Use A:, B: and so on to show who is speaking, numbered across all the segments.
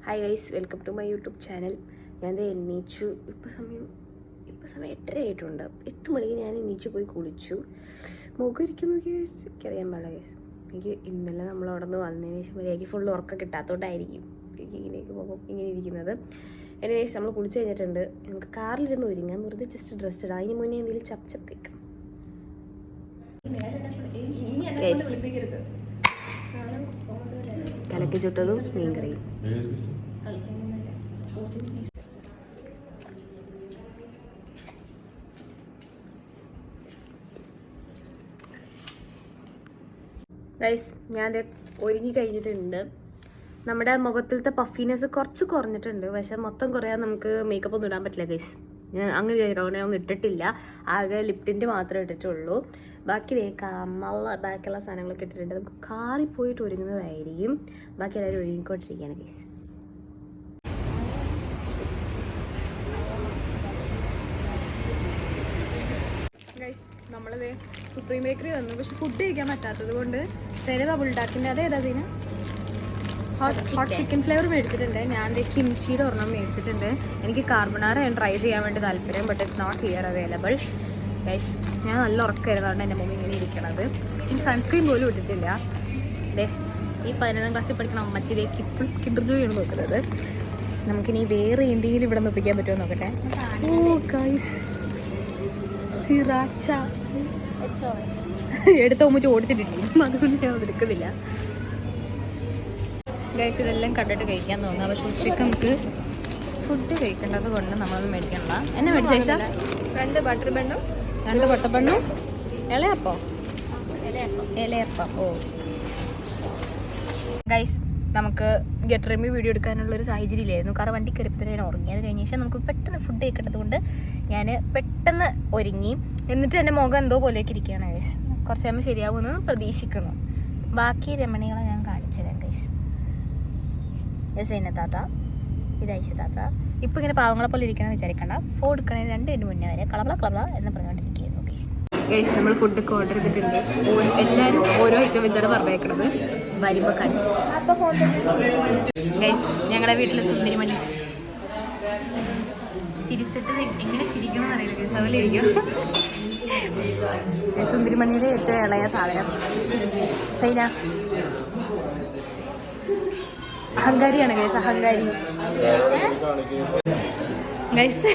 A: Hi guys, welcome to my YouTube channel. ഞാൻ എണ്ണീച്ചു. ഇപ്പോൾ സമയം 8:30 ആയിട്ടുണ്ട്. 8 മണിക്ക് ഞാൻ എണ്ണീച്ചു പോയി കുളിച്ചു. മുഖം ഇരിക്കുന്നു ഗൈസ്, എനിക്കറിയാൻ പാടില്ല ഗൈസ്. എനിക്ക് ഇന്നലെ നമ്മൾ അവിടെ നിന്ന് വന്നതിന് ശേഷം മര്യാദയ്ക്ക് ഫുൾ ഉറക്കം കിട്ടാത്തതുകൊണ്ടായിരിക്കും എനിക്ക് ഇങ്ങനെയൊക്കെ മുഖം ഇങ്ങനെ ഇരിക്കുന്നത്. എനിവേസ് നമ്മൾ കുളിച്ച് കഴിഞ്ഞിട്ടുണ്ട്. നമുക്ക് കാറിലിരുന്ന് ഒരുങ്ങാം. വെറുതെ ജസ്റ്റ് ഡ്രസ്സ് ഇടാം. അതിന് മുന്നേ എന്തെങ്കിലും ചപ്പ് കഴിക്കണം. കലക്കി ചുട്ടതും മീൻകറിയും. ഗൈസ്, ഞാൻ ഒരുങ്ങി കഴിഞ്ഞിട്ടുണ്ട്. നമ്മുടെ മുഖത്തിലത്തെ പഫിനെസ് കുറച്ച് കുറഞ്ഞിട്ടുണ്ട്. പക്ഷെ മൊത്തം കുറയാൻ നമുക്ക് മേക്കപ്പ് ഒന്നും ഇടാൻ പറ്റില്ല ഗൈസ്. ഞാൻ അങ്ങനെ വിചാരിക്കും, ഒന്നും ഇട്ടിട്ടില്ല. ആകെ ലിപ്റ്റിൻ്റെ മാത്രമേ ഇട്ടിട്ടുള്ളൂ. ബാക്കി കമ്മള ബാക്കിയുള്ള സാധനങ്ങളൊക്കെ ഇട്ടിട്ടുണ്ട്. നമുക്ക് കാറിൽ പോയിട്ട് ഒരുങ്ങുന്നതായിരിക്കും. ബാക്കി എല്ലാവരും ഒരുങ്ങിക്കൊണ്ടിരിക്കുകയാണ് ഗൈസ്. ഗൈസ്, നമ്മളത് സുപ്രീം ബേക്കറി വന്നു. പക്ഷെ ഫുഡ് കഴിക്കാൻ പറ്റാത്തത് കൊണ്ട് സെര ബുൾഡാക്കിൻ്റെ അതേതാതിന് ഹോട്ട് ചിക്കൻ ഫ്ലേവർ മേടിച്ചിട്ടുണ്ട്. ഞാൻ കിംച്ചിയുടെ ഒരെണ്ണം മേടിച്ചിട്ടുണ്ട്. എനിക്ക് കാർബണാറ ട്രൈ ചെയ്യാൻ വേണ്ടി താല്പര്യം. But it's not here available. Guys, ഞാൻ നല്ല ഉറക്കമായിരുന്നുകൊണ്ട് എൻ്റെ മുഖം ഇങ്ങനെ ഇരിക്കണത്. എനിക്ക് സൺസ്ക്രീൻ പോലും ഇട്ടിട്ടില്ല. അതെ, ഈ 11ാം ക്ലാസ്സിൽ പഠിക്കണ അമ്മച്ചിയിലേക്ക് ഇപ്പോഴും കിണ്ടർജോയാണ് നോക്കുന്നത്. നമുക്കിനി വേറെ എന്തെങ്കിലും ഇവിടെ ഒപ്പിക്കാൻ പറ്റുമോ നോക്കട്ടെ. ഓ ഗൈസ്, സിറാച്ച എടുത്ത ഉമ്മച്ച് ഓടിച്ചിട്ടില്ലേ, അതുകൊണ്ട് ഞാൻ എടുക്കുന്നില്ല. ഗൈസ്, ഇതെല്ലാം കണ്ടിട്ട് കഴിക്കാൻ തോന്നുക. പക്ഷെ ഉച്ചയ്ക്ക് നമുക്ക് ഫുഡ് കഴിക്കേണ്ടത് കൊണ്ട് നമ്മളൊന്നും മേടിക്കണ്ട. എന്നെ മേടിച്ച ശേഷം 2 ബട്ടർ ബണ്ണും 2 ബട്ടർബണ്ണും ഇലയപ്പം. ഓ ഗൈസ്, നമുക്ക് ഗെറ്റ് റെമി വീഡിയോ എടുക്കാനുള്ളൊരു സാഹചര്യം ഇല്ലായിരുന്നു. കാരണം വണ്ടി കയറിയപ്പോൾ തന്നെ ഞാൻ ഉറങ്ങി. അത് കഴിഞ്ഞ ശേഷം നമുക്ക് പെട്ടെന്ന് ഫുഡ് കഴിക്കേണ്ടത് കൊണ്ട് ഞാൻ പെട്ടെന്ന് ഒരുങ്ങി. എന്നിട്ട് എൻ്റെ മുഖം എന്തോ പോലെയൊക്കെ ഇരിക്കുകയാണ് ഗൈസ്. കുറച്ച് കഴിയുമ്പോൾ ശരിയാവുമെന്ന് പ്രതീക്ഷിക്കുന്നു. ബാക്കി രമണികളെ ഞാൻ കാണിച്ചു തരാം ഗൈസ്. ഇത് സൈന താത്ത, ഇത് ഐഷ താത്ത. ഇപ്പോൾ ഇങ്ങനെ പാവങ്ങളെ പോലെ ഇരിക്കണമെന്ന് വിചാരിക്കണ്ട. ഫോൺ എടുക്കണേ 2 മിനിറ്റ് മുന്നേ വരെ കളബള എന്ന് പറഞ്ഞുകൊണ്ടിരിക്കുകയായിരുന്നു ഗൈസ്. ഗൈസ്, നമ്മൾ ഫുഡൊക്കെ ഓർഡർ ചെയ്തിട്ടുണ്ട്. എല്ലാവരും ഓരോ ഐറ്റം വെച്ചാണ് പറഞ്ഞേക്കണത്. വരുമ്പോൾ കാണിച്ചു. ഗൈസ്, ഞങ്ങളുടെ വീട്ടിലെ സുന്ദരിമണി ചിരിച്ചിട്ട് എങ്ങനെ ചിരിക്കണമെന്ന് അറിയില്ല ഗൈസ്. അതുപോലെ ഇരിക്കും. സുന്ദരിമണിയുടെ ഏറ്റവും ഇളയ സാധനം സൈന. അഹങ്കാരിയാണ് ഗൈസ്, അഹങ്കാരി. ഗൈസ്,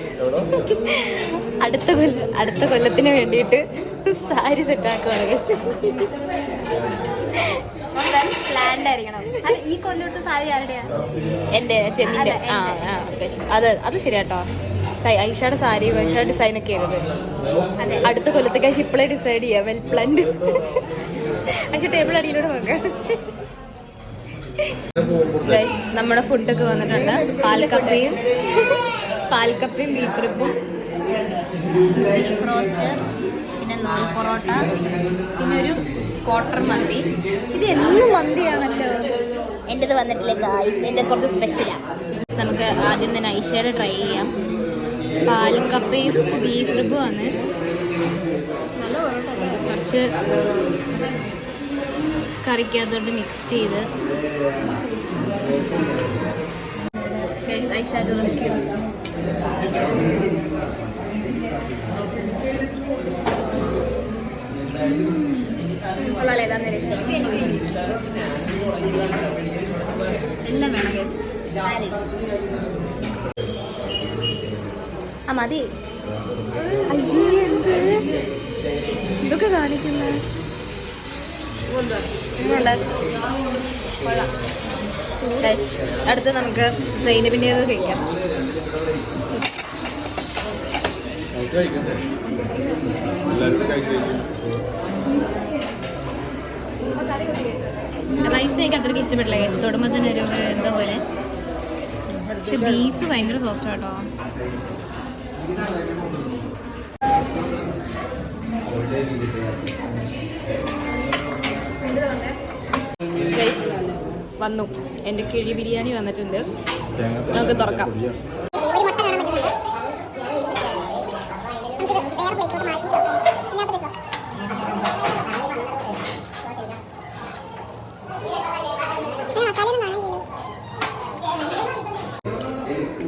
A: അടുത്ത കൊല്ലത്തിന് വേണ്ടിയിട്ട് സാരി സെറ്റാക്കുവാണ് ഗൈസ്. ഈ കൊല്ലോട്ട് സാരി ആരുടെയാ? എൻ്റെ ചെന്നിൻ്റെ. അത് ശരിയാട്ടോ. ഐഷയുടെ സാരി ഐഷയുടെ ഡിസൈനൊക്കെ ആയിരുന്നു. അടുത്ത കൊല്ലത്തേക്ക് ഇപ്പോഴേ ഡിസൈഡ് ചെയ്യാം. Well planned. പക്ഷെ ടേബിൾ അടിയിലൂടെ നോക്കാം. നമ്മുടെ ഫുഡൊക്കെ വന്നിട്ടുണ്ട്. പാൽക്കപ്പയും ബീഫ് റിപ്പും, ബീഫ് റോസ്റ്റ്, പിന്നെ നാല് പൊറോട്ട, പിന്നെ ഒരു ക്വാർട്ടർ മന്തി. ഇത് എന്നും മന്തിയാണല്ലോ. എൻ്റെത് വന്നിട്ടില്ല ഗായ്സ്, എൻ്റെ കുറച്ച് സ്പെഷ്യലാണ്. നമുക്ക് ആദ്യം തന്നെ ഐഷയുടെ ട്രൈ ചെയ്യാം. പാൽക്കപ്പയും ബീഫ് റിപ്പും ആണ്. നല്ല പൊറോട്ട. കുറച്ച് കറിക്കകത്തോട്ട് മിക്സ് ചെയ്ത് ഐഷാഡ് റെസ്ക്യൂ. എല്ലാം വേണം ഗൈസ്. മതി. അയ്യേ, എന്ത് ഇതൊക്കെ കാണിക്കുന്നത്? അടുത്ത് നമുക്ക് സൈനബിൻ്റെ കഴിക്കാം. റൈസ് എനിക്ക് അത്രയ്ക്ക് ഇഷ്ടപ്പെട്ടില്ല ഗൈസ്. തൊടുമ്പോൾ തന്നെ ഒരു എന്താ പോലെ. പക്ഷെ ബീഫ് ഭയങ്കര സോഫ്റ്റ് ആട്ടോ. ഗൈസ്, വന്നു എൻ്റെ കിഴി ബിരിയാണി വന്നിട്ടുണ്ട്. നമുക്ക് തുറക്കാം.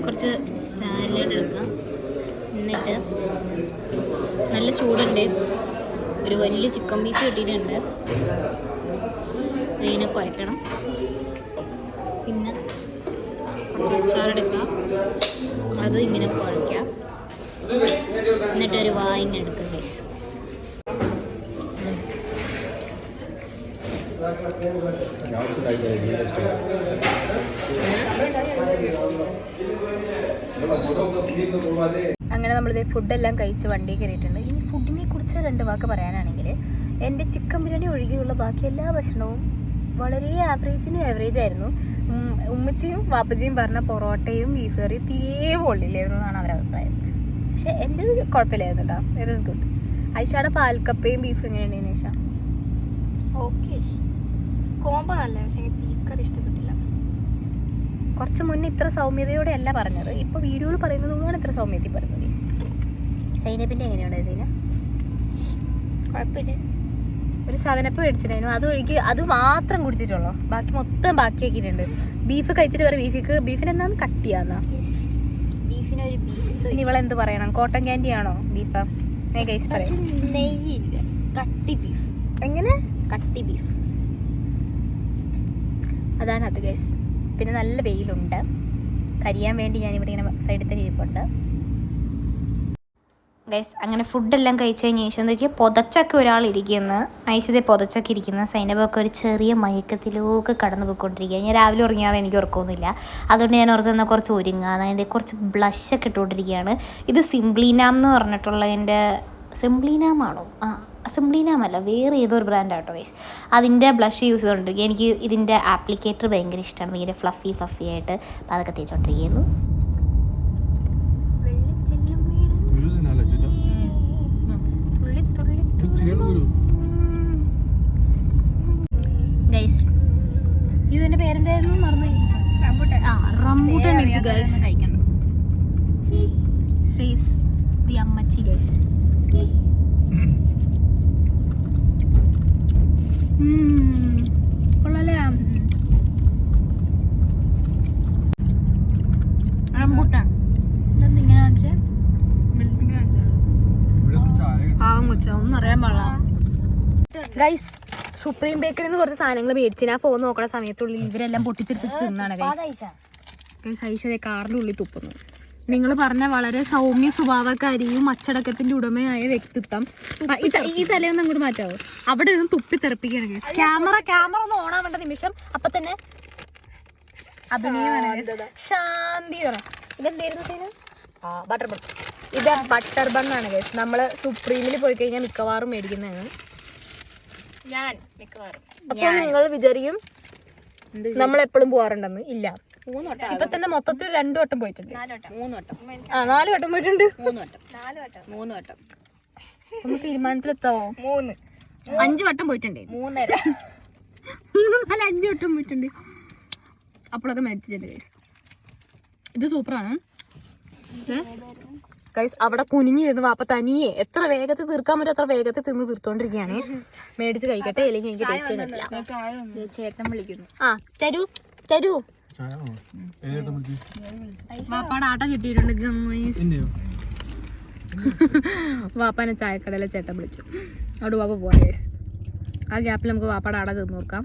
A: കുറച്ച് സാലഡ് എടുക്കാം. എന്നിട്ട് നല്ല ചൂടുണ്ട്, ഒരു വലിയ ചിക്കൻ പീസ് കിട്ടിയിട്ടുണ്ട്. അതിനെ കുഴക്കണം. പിന്നെ കുറച്ച് അച്ചാറെടുക്കാം, അത് ഇങ്ങനെ കുഴയ്ക്കാം. എന്നിട്ടൊരു വായിങ് എടുക്കാം ഗൈസ്. അങ്ങനെ നമ്മളിത് ഫുഡെല്ലാം കഴിച്ച് വണ്ടി കയറിയിട്ടുണ്ട്. ഇനി ഫുഡിനെ കുറിച്ച് 2 വാക്ക് പറയാനാണെങ്കിൽ, എൻ്റെ ചിക്കൻ ബിരിയാണി ഒഴികെയുള്ള ബാക്കി എല്ലാ ഭക്ഷണവും വളരെ ആവറേജ് ആയിരുന്നു. ഉമ്മച്ചിയും വാപ്പച്ചിയും പറഞ്ഞ പൊറോട്ടയും ബീഫ് കറിയും തീരെ പൊള്ളില്ലായിരുന്നു എന്നാണ് അവരുടെ അഭിപ്രായം. പക്ഷെ എൻ്റെ കുഴപ്പമില്ലായിരുന്നു കേട്ടോ, ഇറ്റ് ഈസ് ഗുഡ്. ഐഷയുടെ പാൽക്കപ്പയും ബീഫ് എങ്ങനെയുണ്ട് നിഷ?
B: ഓക്കെ, കോമ്പോ നല്ല, പക്ഷേ ബീഫ് കറി ഇഷ്ടപ്പെട്ടില്ല.
A: കുറച്ച് മുന്നേ ഇത്ര സൗമ്യതയോടെ അല്ല പറഞ്ഞത്, ഇപ്പോൾ വീഡിയോയിൽ പറയുന്നത് കൊണ്ടാണ് ഇത്ര സൗമ്യത്തിൽ പറയുന്നത്. സൈനപ്പിൻ്റെ എങ്ങനെയുണ്ട് സൈന?
B: കുഴപ്പമില്ല.
A: ഒരു 7up മേടിച്ചിട്ടുണ്ടായിരുന്നു, അത് മാത്രം കുടിച്ചിട്ടുള്ളൂ, ബാക്കി മൊത്തം ബാക്കിയാക്കിയിട്ടുണ്ട്. ബീഫ് കഴിച്ചിട്ട് വരെ ബീഫിന് എന്താന്ന് കട്ടിയാന്നാ?
B: ബീഫിനൊരു ബീഫ്.
A: ഇനി ഇവളെന്ത് പറയണം? കോട്ടൺ ക്യാൻഡി ആണോ ബീഫ്?
B: നെയ്യില്ല, കട്ടി ബീഫ്.
A: എങ്ങനെ?
B: കട്ടി ബീഫ്.
A: അതാണ് അത് ഗൈസ്. പിന്നെ നല്ല വെയിലുണ്ട്, കരിയാൻ വേണ്ടി ഞാനിവിടെ ഇങ്ങനെ സൈഡിൽ തന്നെ ഇരിപ്പുണ്ട് ഗൈസ്. അങ്ങനെ ഫുഡെല്ലാം കഴിച്ച് കഴിഞ്ഞ ശേഷം എന്തൊക്കെയോ പൊതച്ചൊക്കെ ഒരാളിരിക്കുന്നു, ഐശ്വര്യ പൊതച്ചൊക്കെ ഇരിക്കുന്ന. സൈനബൊക്കെ ഒരു ചെറിയ മയക്കത്തിലൊക്കെ കടന്നു പോയിക്കൊണ്ടിരിക്കുക. ഞാൻ രാവിലെ ഉറങ്ങിയാൽ എനിക്ക് ഉറക്കമൊന്നുമില്ല, അതുകൊണ്ട് ഞാൻ ഓർത്തുന്ന കുറച്ച് ഒരുങ്ങാന്ന് അതിൻ്റെ കുറച്ച് ബ്ലഷൊക്കെ ഇട്ടുകൊണ്ടിരിക്കുകയാണ്. ഇത് സിംപ്ലിനാം എന്ന് പറഞ്ഞിട്ടുള്ളതിൻ്റെ, സിംപ്ലിനാമാണോ? സിംപ്ലിനാമല്ല, വേറെ ഏതോ ഒരു ബ്രാൻഡാട്ടോ ഗൈസ്. അതിൻ്റെ ബ്ലഷ് യൂസ് ചെയ്തുകൊണ്ടിരിക്കുക. എനിക്ക് ഇതിൻ്റെ ആപ്ലിക്കേറ്റർ ഭയങ്കര ഇഷ്ടമാണ്, ഭയങ്കര ഫ്ലഫി ആയിട്ട്. അപ്പോൾ അതൊക്കെ തേച്ചുകൊണ്ടിരിക്കുന്നു. ഗൈസ് ഇതിൻ്റെ പേരെന്തായിരുന്നു? മറന്നു. റംബൂട്ടാൻ മേടിച്ചു ഗൈസ്. സേസ് ദി അമ്മച്ചി ഗൈസ്. കൊള്ളാലേ റംബൂട്ടാൻ. ഇതെന്ത് ഇങ്ങനെ കാണിച്ചേ? പാവം കൊച്ച, ഒന്നും അറിയാൻ പാടില്ല ഗൈസ്. സുപ്രീം ബേക്കറിന്ന് കുറച്ച് സാധനങ്ങൾ മേടിച്ചു. ഞാൻ ഫോൺ നോക്കണ സമയത്തുള്ളിൽ ഇവരെല്ലാം പൊട്ടിച്ചെടുത്ത് തിന്നാണ് ഗൈസ്. ഐഷ കാറിൻ്റെ ഉള്ളിൽ തുപ്പുന്നു. നിങ്ങൾ പറഞ്ഞ വളരെ സൗമ്യ സ്വഭാവക്കാരിയും അച്ചടക്കത്തിന്റെ ഉടമയായ വ്യക്തിത്വം. ഈ തലയൊന്നും അങ്ങോട്ട് മാറ്റാവോ? അവിടെ ഇരുന്ന് തുപ്പി തെറിപ്പിക്കുകയാണ് ഗൈസ്. ക്യാമറ ഒന്ന് ഓണാവേണ്ട നിമിഷം അപ്പൊ തന്നെ അഭിനയമാണ്. ശാന്തി ഇതെന്തായിരുന്നു? Butter bun. ഇത് ബട്ടർ ബണ്ണാണ് ഗൈസ്. നമ്മള് സുപ്രീമിൽ പോയി കഴിഞ്ഞാൽ മിക്കവാറും മേടിക്കുന്നതാണ്.
B: ഞാൻ മിക്കവാറും.
A: അപ്പൊ നിങ്ങൾ വിചാരിക്കും നമ്മളെപ്പോഴും പോവാറുണ്ടെന്ന്. ഇല്ല, ഇപ്പൊ തന്നെ മൊത്തത്തിൽ 2 വട്ടം പോയിട്ടുണ്ട്.
B: 3 വട്ടം.
A: 4 വട്ടം പോയിട്ടുണ്ട്.
B: 3 വട്ടം. 4 വട്ടം. 3 വട്ടം.
A: ഒന്ന് തീരുമാനത്തിലെത്താവോ?
B: 3.
A: 5 വട്ടം പോയിട്ടുണ്ട്.
B: 3.5.
A: 3, 4, 5 വട്ടം പോയിട്ടുണ്ട്. അപ്പോഴൊക്കെ മേടിച്ചിട്ടുണ്ട് ഗൈസ്. ഇത് സൂപ്പറാണ് ഗൈസ്. അവിടെ കുനിഞ്ഞിരുന്ന് വാപ്പ തനിയെ എത്ര വേഗത്തിൽ തീർക്കാൻ പറ്റും അത്ര വേഗത്തിൽ തിന്ന് തീർത്തോണ്ടിരിക്കുകയാണ്. മേടിച്ച് കഴിക്കട്ടെ, അല്ലെങ്കിൽ എനിക്ക് ടേസ്റ്റ് ചെയ്യുന്നില്ല.
B: ചേട്ടൻ വിളിക്കുന്നു.
A: ചരു വാപ്പാടെ ആട്ട കിട്ടിയിട്ടുണ്ട് ഗൈസ്. വാപ്പാനെ ചായക്കടയിലെ ചേട്ടൻ വിളിച്ചു, അവിടെ വാപ്പ പോവാ ഗൈസ്. ആ ഗ്യാപ്പിൽ നമുക്ക് വാപ്പാടെ ആട തിന്നു നോക്കാം.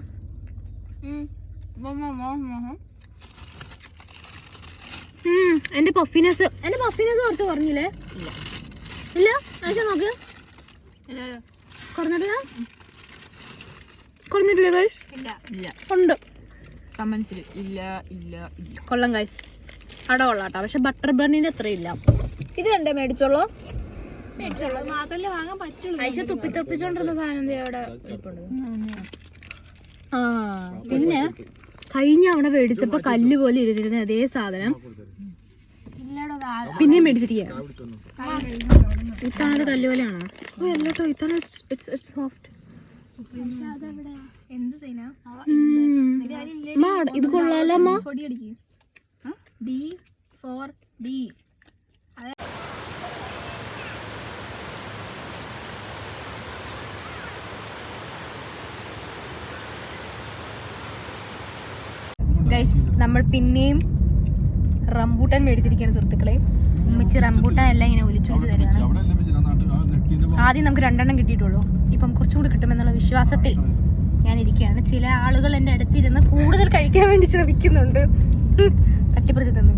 A: എന്റെ പഫിനെസ് കുറച്ച് കുറഞ്ഞില്ലേ? ഇല്ല ആഴ്ച നോക്ക്. കുറഞ്ഞിട്ടില്ലേ ഗൈസ്? ഉണ്ട്.
B: കമന്റ്സിൽ ഇല്ല.
A: കൊള്ളാം ഗൈസ്, അവിടെ കൊള്ളാട്ടോ. പക്ഷെ ബട്ടർ ബണ്ണിന്റെ അത്ര ഇല്ല. ഇത് കണ്ടേ മേടിച്ചോളൂ.
B: മാത്രമല്ലേ വാങ്ങാൻ പറ്റുള്ളൂ.
A: ഐശ തുപ്പിത്തെപ്പിച്ചോണ്ടിരുന്ന സാധനം അവിടെ. പിന്നെ കഴിഞ്ഞ അവിടെ മേടിച്ചപ്പോ കല്ല് പോലെ ഇരുന്നിരുന്ന അതേ സാധനം പിന്നെയും മേടിച്ചിരിക്കുക. ഇത്തവണ കല്ല് പോലെയാണോ? അല്ലട്ടോ, ഇത്തവണ സോഫ്റ്റ്. ഇത് കൊള്ളാലമ്മ. ഗൈസ് നമ്മൾ പിന്നെയും റംബൂട്ടാൻ മേടിച്ചിരിക്കുകയാണ് സുഹൃത്തുക്കളെ. ഉമ്മച്ചി റംബൂട്ടാൻ എല്ലാം ഇങ്ങനെ ഒലിച്ചൊളിച്ച് തരികയാണ്. ആദ്യം നമുക്ക് 2 എണ്ണം കിട്ടിയിട്ടുള്ളൂ, ഇപ്പം കുറച്ചും കൂടി കിട്ടുമെന്നുള്ള വിശ്വാസത്തിൽ ഞാനിരിക്കുകയാണ്. ചില ആളുകൾ എൻ്റെ അടുത്തിരുന്ന് കൂടുതൽ കഴിക്കാൻ വേണ്ടി ശ്രമിക്കുന്നുണ്ട്. തട്ടിപ്പറിച്ച് തന്നു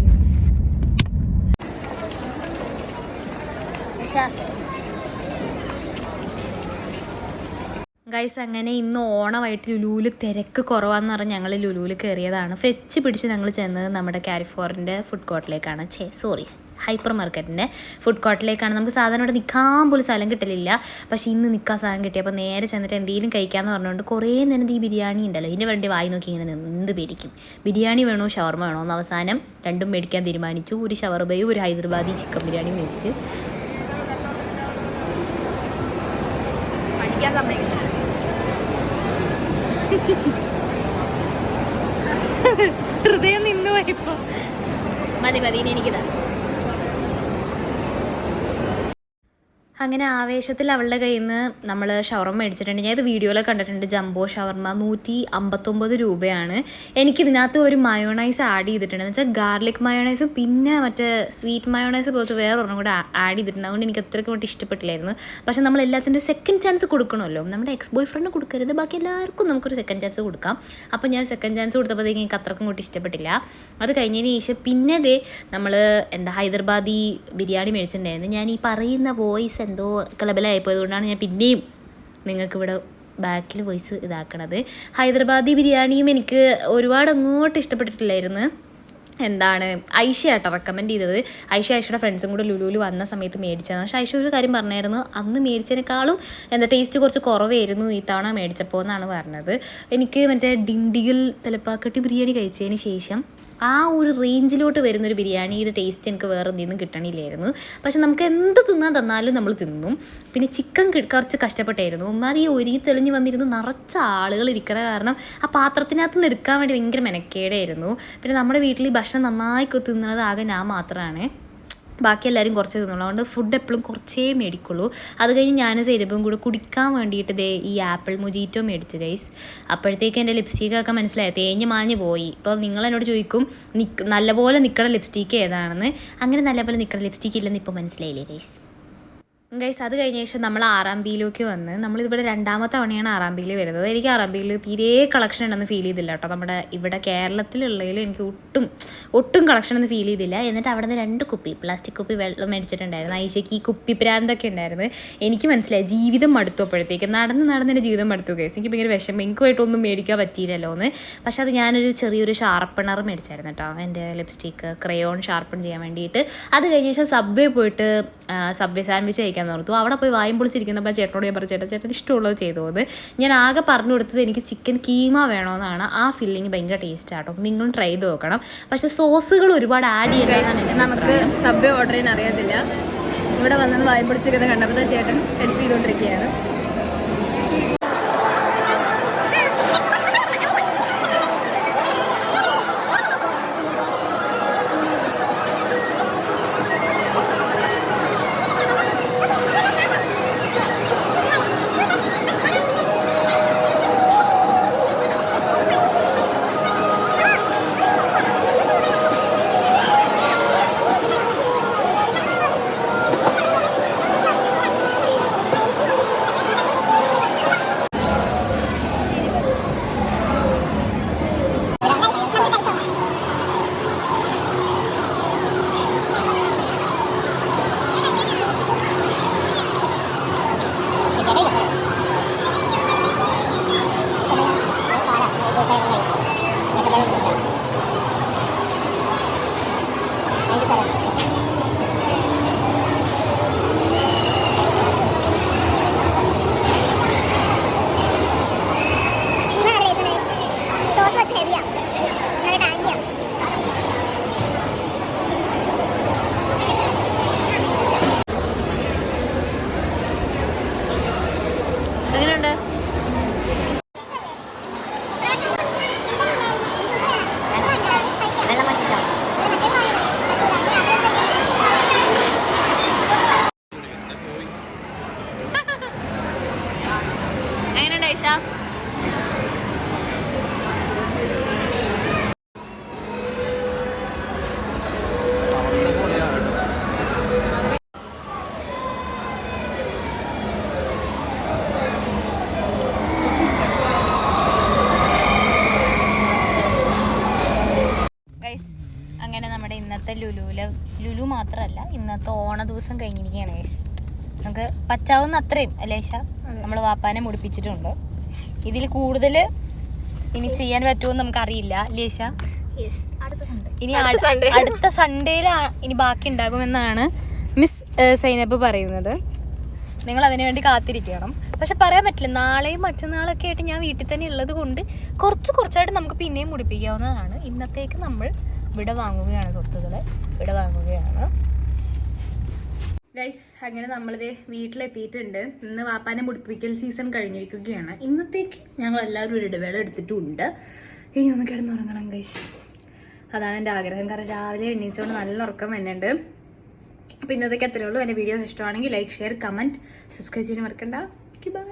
A: ഗൈസ്. അങ്ങനെ ഇന്ന് ഓണമായിട്ട് ലുലുവിൽ തിരക്ക് കുറവാന്ന് പറഞ്ഞ് ഞങ്ങൾ ലുലുവിൽ കയറിയതാണ്. ഫെച്ച് പിടിച്ച് ഞങ്ങൾ ചെന്നത് നമ്മുടെ കാരിഫോറിൻ്റെ ഫുഡ് കോർട്ടിലേക്കാണ്. ഹൈപ്പർ മാർക്കറ്റിൻ്റെ ഫുഡ് കോർട്ടിലേക്കാണ്. നമുക്ക് സാധാരണ ഇവിടെ നിൽക്കാൻ പോലും സ്ഥലം കിട്ടലില്ല. പക്ഷേ ഇന്ന് നിൽക്കാൻ സ്ഥലം കിട്ടി. അപ്പോൾ നേരെ ചെന്നിട്ട് എന്തെങ്കിലും കഴിക്കാമെന്ന് പറഞ്ഞുകൊണ്ട് കുറേ നേരം ഈ ബിരിയാണി ഉണ്ടല്ലോ, ഇതിൻ്റെ വേണ്ടി വായി നോക്കി ഇങ്ങനെ നിന്ന് പേടിക്കും. ബിരിയാണി വേണോ ഷവർമ വേണോ എന്ന് അവസാനം രണ്ടും മേടിക്കാൻ തീരുമാനിച്ചു. ഒരു ഷവർമയും ഒരു ഹൈദരാബാദി ചിക്കൻ ബിരിയാണി മേടിച്ച്. ഹൃദയം നിന്നു പോയപ്പോ മതി എനിക്കിതാ. അങ്ങനെ ആവേശത്തിൽ അവളുടെ കയ്യിൽ നിന്ന് നമ്മൾ ഷവർമ മേടിച്ചിട്ടുണ്ട്. ഞാൻ ഇത് വീഡിയോയിലൊക്കെ കണ്ടിട്ടുണ്ട്. ജംബോ ഷവർമ 159 രൂപയാണ്. എനിക്കിതിനകത്ത് ഒരു മയോണൈസ് ആഡ് ചെയ്തിട്ടുണ്ട്. എന്ന് വെച്ചാൽ ഗാർലിക് മയോണൈസും പിന്നെ മറ്റേ സ്വീറ്റ് മയോണൈസ് പോലത്തെ വേറൊരെണ്ണം കൂടെ ആഡ് ചെയ്തിട്ടുണ്ട്. അതുകൊണ്ട് എനിക്ക് അത്രയ്ക്ക് വേണ്ടി ഇഷ്ടപ്പെട്ടില്ലായിരുന്നു. പക്ഷേ നമ്മൾ എല്ലാത്തിൻ്റെ സെക്കൻഡ് ചാൻസ് കൊടുക്കണമല്ലോ. നമ്മുടെ എക്സ് ബോയ് ഫ്രണ്ട് കൊടുക്കരുത്, ബാക്കി എല്ലാവർക്കും നമുക്കൊരു സെക്കൻഡ് ചാൻസ് കൊടുക്കാം. അപ്പോൾ ഞാൻ സെക്കൻഡ് ചാൻസ് കൊടുത്തപ്പോഴത്തേക്ക് എനിക്ക് അത്രക്കും കൂടി ഇഷ്ടപ്പെട്ടില്ല. അത് കഴിഞ്ഞതിന് ശേഷം പിന്നെ നമ്മൾ ഹൈദരാബാദി ബിരിയാണി മേടിച്ചിട്ടുണ്ടായിരുന്നു. ഞാൻ ഈ പറയുന്ന വോയിസ് എന്തോ ക്ലബിലായിപ്പോയതുകൊണ്ടാണ് ഞാൻ പിന്നെയും നിങ്ങൾക്കിവിടെ ബാക്കിൽ വോയിസ് ഇതാക്കണത്. ഹൈദരാബാദി ബിരിയാണിയും എനിക്ക് ഒരുപാട് അങ്ങോട്ട് ഇഷ്ടപ്പെട്ടിട്ടില്ലായിരുന്നു. ഐഷയാട്ടോ റെക്കമെൻഡ് ചെയ്തത്. ഐഷയുടെ ഫ്രണ്ട്സും കൂടെ ലുലുവിൽ വന്ന സമയത്ത് മേടിച്ചതാണ്. പക്ഷേ ഐഷ ഒരു കാര്യം പറഞ്ഞായിരുന്നു, അന്ന് മേടിച്ചതിനേക്കാളും ടേസ്റ്റ് കുറച്ച് കുറവായിരുന്നു ഈ തവണ മേടിച്ചപ്പോൾ എന്നാണ് പറഞ്ഞത്. എനിക്ക് മറ്റേ ഡിണ്ടിഗൽ തലപ്പാക്കട്ടി ബിരിയാണി കഴിച്ചതിന് ശേഷം ആ ഒരു റേഞ്ചിലോട്ട് വരുന്നൊരു ബിരിയാണിയുടെ ടേസ്റ്റ് എനിക്ക് വേറെ എന്തെങ്കിലും കിട്ടണില്ലായിരുന്നു. പക്ഷെ നമുക്ക് എന്ത് തിന്നാൻ തന്നാലും നമ്മൾ തിന്നും. പിന്നെ ചിക്കൻ കുറച്ച് കഷ്ടപ്പെട്ടായിരുന്നു. ഒന്നാമത് ഈ ഒരുങ്ങി തെളിഞ്ഞ് വന്നിരുന്ന് നിറച്ച ആളുകൾ ഇരിക്കുന്ന കാരണം ആ പാത്രത്തിനകത്ത് നിന്ന് എടുക്കാൻ വേണ്ടി ഭയങ്കര മെനക്കേടായിരുന്നു. പിന്നെ നമ്മുടെ വീട്ടിൽ ഈ ഭക്ഷണം നന്നായി തിന്നുന്നത് ആകെ ഞാൻ മാത്രമാണ്. ബാക്കി എല്ലാവരും കുറച്ച് തിന്നുള്ളൂ. അതുകൊണ്ട് ഫുഡ് എപ്പോഴും കുറച്ചേ മേടിക്കുള്ളൂ. അത് കഴിഞ്ഞ് ഞാൻ സൈരപ്പും കൂടെ കുടിക്കാൻ വേണ്ടിയിട്ട് ഈ ആപ്പിൾ മൊജീറ്റോ മേടിച്ചു ഗൈസ്. അപ്പോഴത്തേക്ക് എൻ്റെ ലിപ്സ്റ്റിക്കൊക്കെ മനസ്സിലായി തേഞ്ഞ് മാഞ്ഞ് പോയി. ഇപ്പോൾ നിങ്ങളെന്നോട് ചോദിക്കും നല്ലപോലെ നിൽക്കുന്ന ലിപ്സ്റ്റിക്ക് ഏതാണെന്ന്. അങ്ങനെ നല്ലപോലെ നിൽക്കുന്ന ലിപ്സ്റ്റിക്ക് ഇല്ലെന്ന് ഇപ്പോൾ മനസ്സിലായില്ലേ ഗൈസ്. അത് കഴിഞ്ഞ ശേഷം നമ്മൾ ആറാമ്പിയിലേക്ക് വന്ന് നമ്മളിവിടെ 2ാമത്തെ തവണയാണ് ആറാമ്പിയിൽ വരുന്നത്. എനിക്ക് ആറാമ്പിയിൽ തീരെ കളക്ഷൻ ഉണ്ടെന്ന് ഫീൽ ചെയ്തില്ല കേട്ടോ. നമ്മുടെ ഇവിടെ കേരളത്തിലുള്ളതിൽ എനിക്ക് ഒട്ടും കളക്ഷൻ ഒന്നും ഫീൽ ചെയ്തില്ല. എന്നിട്ട് അവിടെ നിന്ന് 2 കുപ്പി പ്ലാസ്റ്റിക് കുപ്പി വെള്ളം മേടിച്ചിട്ടുണ്ടായിരുന്നു. ഐശയ്ക്ക് ഈ കുപ്പി പ്രാന്തൊക്കെ ഉണ്ടായിരുന്നു. എനിക്ക് മനസ്സിലായി ജീവിതം മടുത്തപ്പോഴത്തേക്ക് നടന്ന് ജീവിതം മടുത്തു ഗൈസ്. എനിക്ക് ഭയങ്കര വിഷമം, എനിക്കുമായിട്ടൊന്നും മേടിക്കാൻ പറ്റിയില്ലല്ലോ എന്ന്. പക്ഷെ അത് ഞാനൊരു ചെറിയൊരു ഷാർപ്പണർ മേടിച്ചായിരുന്നു കേട്ടോ, എൻ്റെ ലിപ്സ്റ്റിക്ക് ക്രയോൺ ഷാർപ്പൺ ചെയ്യാൻ വേണ്ടിയിട്ട്. അത് കഴിഞ്ഞ ശേഷം സബ്വേ പോയിട്ട് സബ്വേ സാൻഡ്വിച്ച് കഴിക്കാൻ ഓർത്തു. അവിടെ പോയി വായും പൊളിച്ചിരിക്കുന്നപ്പോൾ ചേട്ടനോട് ഞാൻ പറഞ്ഞു, ചേട്ടൻ ഇഷ്ടമുള്ളത് ചെയ്തു. ഞാൻ ആകെ പറഞ്ഞു കൊടുത്തത് എനിക്ക് ചിക്കൻ കീമ വേണമെന്നാണ്. ആ ഫില്ലിങ് ഭയങ്കര ടേസ്റ്റ് ആട്ടോ, നിങ്ങളും ട്രൈ ചെയ്ത് നോക്കണം. പക്ഷെ സോസുകൾ ഒരുപാട് ആഡ് ചെയ്യണമെന്നാണ്. നമുക്ക് സബ്വേ ഓർഡർ ചെയ്യാൻ അറിയത്തില്ല. ഇവിടെ വന്നത് വായും പൊളിച്ചിരിക്കുന്നത് കണ്ടപ്പോൾ ചേട്ടൻ ഹെൽപ്പ് ചെയ്തുകൊണ്ടിരിക്കുകയാണ്. എങ്ങനെയുണ്ട്? അങ്ങനെ നമ്മുടെ ഇന്നത്തെ ലുലു മാത്രമല്ല ഇന്നത്തെ ഓണ ദിവസം കഴിഞ്ഞിരിക്കുകയാണ് ഗൈസ്. നമുക്ക് പറ്റാവുന്ന അത്രയും അല്ലേശ നമ്മൾ വാപ്പാനെ മുടിപ്പിച്ചിട്ടുണ്ട്. ഇതിൽ കൂടുതൽ ഇനി ചെയ്യാൻ പറ്റുമെന്ന് നമുക്കറിയില്ല ലേശ. ഇനി അടുത്ത സൺഡേയിൽ ഇനി ബാക്കി ഉണ്ടാകുമെന്നാണ് മിസ് സൈനബ് പറയുന്നത്. നിങ്ങൾ അതിനു വേണ്ടി കാത്തിരിക്കണം. പക്ഷെ പറയാൻ പറ്റില്ല, നാളെയും മറ്റന്നാളൊക്കെ ആയിട്ട് ഞാൻ വീട്ടിൽ തന്നെ ഉള്ളത് കൊണ്ട് കുറച്ചായിട്ട് നമുക്ക് പിന്നെയും മുടിപ്പിക്കാവുന്നതാണ്. ഇന്നത്തേക്ക് നമ്മൾ വിട വാങ്ങുകയാണ്, സ്വത്തുക്കളെ വിട വാങ്ങുകയാണ് ഗൈസ്. അങ്ങനെ നമ്മളിത് വീട്ടിലെത്തിയിട്ടുണ്ട്. ഇന്ന് വാപ്പാനെ മുടിപ്പിക്കൽ സീസൺ കഴിഞ്ഞിരിക്കുകയാണ്. ഇന്നത്തേക്ക് ഞങ്ങൾ എല്ലാവരും ഒരു ഇടവേള എടുത്തിട്ടുണ്ട്. ഇനി ഒന്ന് കിടന്നുറങ്ങണം ഗൈസ്, അതാണ് എൻ്റെ ആഗ്രഹം. കാരണം രാവിലെ എണ്ണീച്ചുകൊണ്ട് നല്ല ഉറക്കം വരുന്നുണ്ട്. അപ്പോൾ ഇന്നത്തേക്ക് അത്രയേ ഉള്ളൂ. എൻ്റെ വീഡിയോസ് ഇഷ്ടമാണെങ്കിൽ ലൈക്ക്, ഷെയർ, കമൻറ്റ്, സബ്സ്ക്രൈബ് ചെയ്യാൻ മറക്കണ്ട. ബൈ.